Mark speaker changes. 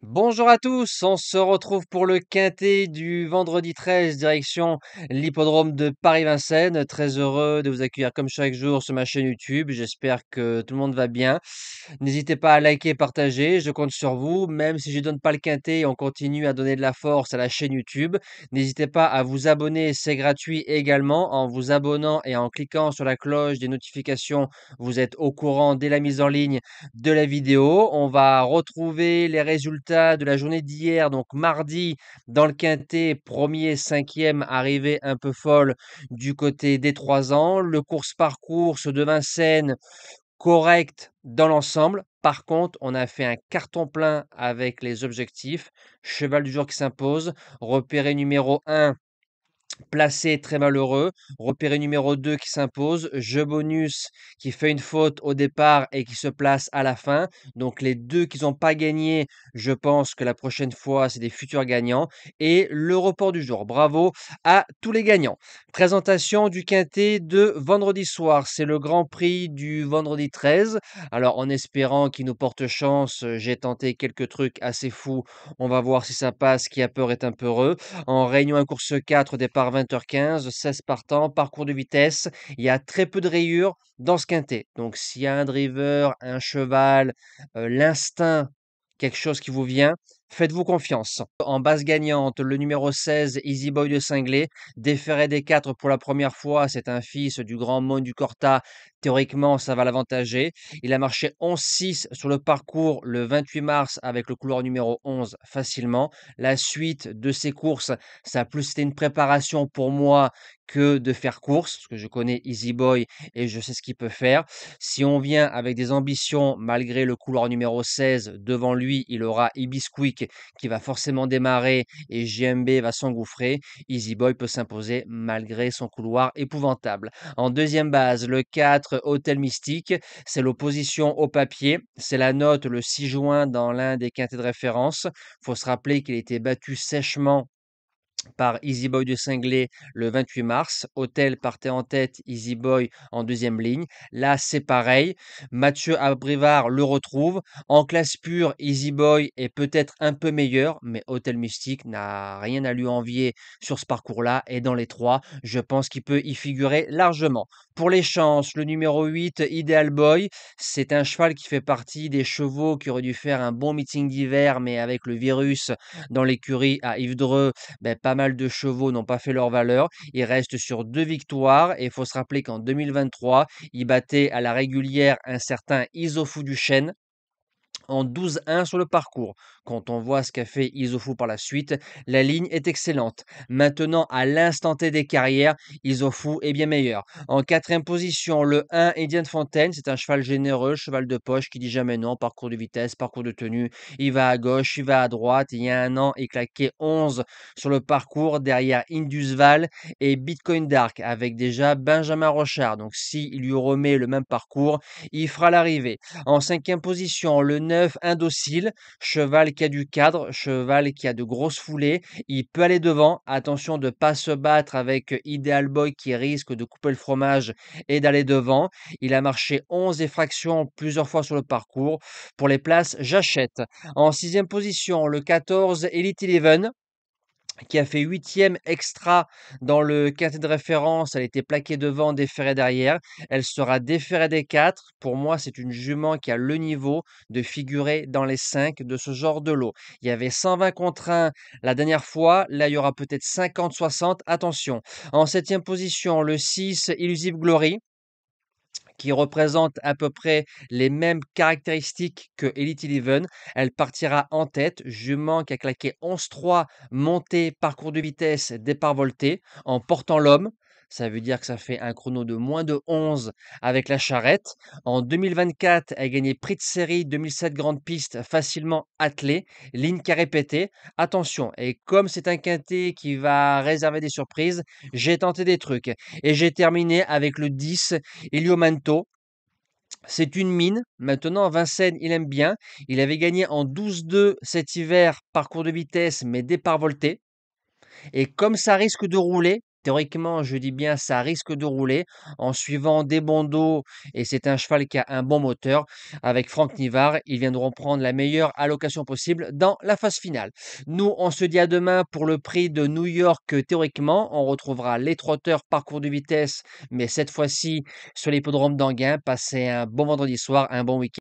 Speaker 1: Bonjour à tous, on se retrouve pour le quintet du vendredi 13, direction l'hippodrome de Paris-Vincennes. Très heureux de vous accueillir comme chaque jour sur ma chaîne YouTube. J'espère que tout le monde va bien. N'hésitez pas à liker et partager, je compte sur vous. Même si je ne donne pas le quintet, on continue à donner de la force à la chaîne YouTube. N'hésitez pas à vous abonner, c'est gratuit également. En vous abonnant et en cliquant sur la cloche des notifications, vous êtes au courant dès la mise en ligne de la vidéo. On va retrouver les résultats de la journée d'hier, donc mardi, dans le quintet, premier, cinquième, arrivée un peu folle du côté des 3 ans. Le course-parcours de Vincennes, correct dans l'ensemble. Par contre, on a fait un carton plein avec les objectifs. Cheval du jour qui s'impose. Repéré numéro 1. Placé très malheureux, repéré numéro 2 qui s'impose, jeu bonus qui fait une faute au départ et qui se place à la fin. Donc les deux qui n'ont pas gagné, je pense que la prochaine fois, c'est des futurs gagnants. Et le report du jour. Bravo à tous les gagnants. Présentation du quintet de vendredi soir. C'est le Grand Prix du vendredi 13. Alors en espérant qu'il nous porte chance, j'ai tenté quelques trucs assez fous. On va voir si ça passe. Qui a peur est un peu heureux. En réunion 1 course 4, départ 20h15, 16 partants, parcours de vitesse. Il y a très peu de rayures dans ce quintet. Donc s'il y a un driver, un cheval, l'instinct, quelque chose qui vous vient, faites-vous confiance. En base gagnante, le numéro 16, Easy Boy de Cinglé, déféré des 4 pour la première fois. C'est un fils du grand Mon du Corta. Théoriquement, ça va l'avantager. Il a marché 11-6 sur le parcours le 28 mars avec le couloir numéro 11 facilement. La suite de ces courses, ça a plus été une préparation pour moi que de faire course, parce que je connais Easy Boy et je sais ce qu'il peut faire. Si on vient avec des ambitions, malgré le couloir numéro 16, devant lui, il aura Ibisquick qui va forcément démarrer et JMB va s'engouffrer. Easy Boy peut s'imposer malgré son couloir épouvantable. En deuxième base, le 4, Hôtel Mystique, c'est l'opposition au papier. C'est la note le 6 juin dans l'un des quintets de référence. Il faut se rappeler qu'il a été battu sèchement par Easy Boy de Cinglé le 28 mars. Hôtel partait en tête, Easy Boy en deuxième ligne. Là, c'est pareil. Mathieu Abrivard le retrouve. En classe pure, Easy Boy est peut-être un peu meilleur, mais Hôtel Mystique n'a rien à lui envier sur ce parcours-là. Et dans les trois, je pense qu'il peut y figurer largement. Pour les chances, le numéro 8, Ideal Boy, c'est un cheval qui fait partie des chevaux qui auraient dû faire un bon meeting d'hiver, mais avec le virus dans l'écurie à Yves Dreux, pas mal de chevaux n'ont pas fait leur valeur. Il reste sur 2 victoires et il faut se rappeler qu'en 2023, il battait à la régulière un certain Issoufou du Chêne en 12-1 sur le parcours. Quand on voit ce qu'a fait Issoufou par la suite, la ligne est excellente. Maintenant, à l'instant T des carrières, Issoufou est bien meilleur. En quatrième position, le 1, Indian Fontaine. C'est un cheval généreux, cheval de poche qui dit jamais non. Parcours de vitesse, parcours de tenue. Il va à gauche, il va à droite. Il y a un an, il claquait 11 sur le parcours derrière Indusval et Bitcoin Dark avec déjà Benjamin Rochard. Donc, s'il lui remet le même parcours, il fera l'arrivée. En cinquième position, le 9, Indocile, cheval qui a du cadre, cheval qui a de grosses foulées. Il peut aller devant. Attention de ne pas se battre avec Ideal Boy qui risque de couper le fromage et d'aller devant. Il a marché 11 effractions plusieurs fois sur le parcours. Pour les places, j'achète. En sixième position, le 14, Elite Eleven qui a fait huitième extra dans le quintet de référence. Elle était plaquée devant, déférée derrière. Elle sera déférée des 4. Pour moi, c'est une jument qui a le niveau de figurer dans les 5 de ce genre de lot. Il y avait 120 contre 1 la dernière fois. Là, il y aura peut-être 50-60. Attention. En septième position, le 6, Illusive Glory qui représente à peu près les mêmes caractéristiques que Elite Eleven. Elle partira en tête, jument qui a claqué 11-3, montée, parcours de vitesse, départ volté, en portant l'homme. Ça veut dire que ça fait un chrono de moins de 11 avec la charrette. En 2024, elle a gagné prix de série 2007 Grande Piste facilement attelée, ligne qui a répété. Attention, et comme c'est un quintet qui va réserver des surprises, j'ai tenté des trucs. Et j'ai terminé avec le 10, Iliomanto. C'est une mine. Maintenant, Vincennes, il aime bien. Il avait gagné en 12-2 cet hiver, parcours de vitesse, mais départ volté. Et comme ça risque de rouler, Théoriquement, je dis bien ça risque de rouler en suivant des bons dos et c'est un cheval qui a un bon moteur. Avec Franck Nivard, ils viendront prendre la meilleure allocation possible dans la phase finale. Nous, on se dit à demain pour le prix de New York. Théoriquement, on retrouvera les trotteurs parcours de vitesse, mais cette fois-ci sur l'hippodrome d'Anguin. Passez un bon vendredi soir, un bon week-end.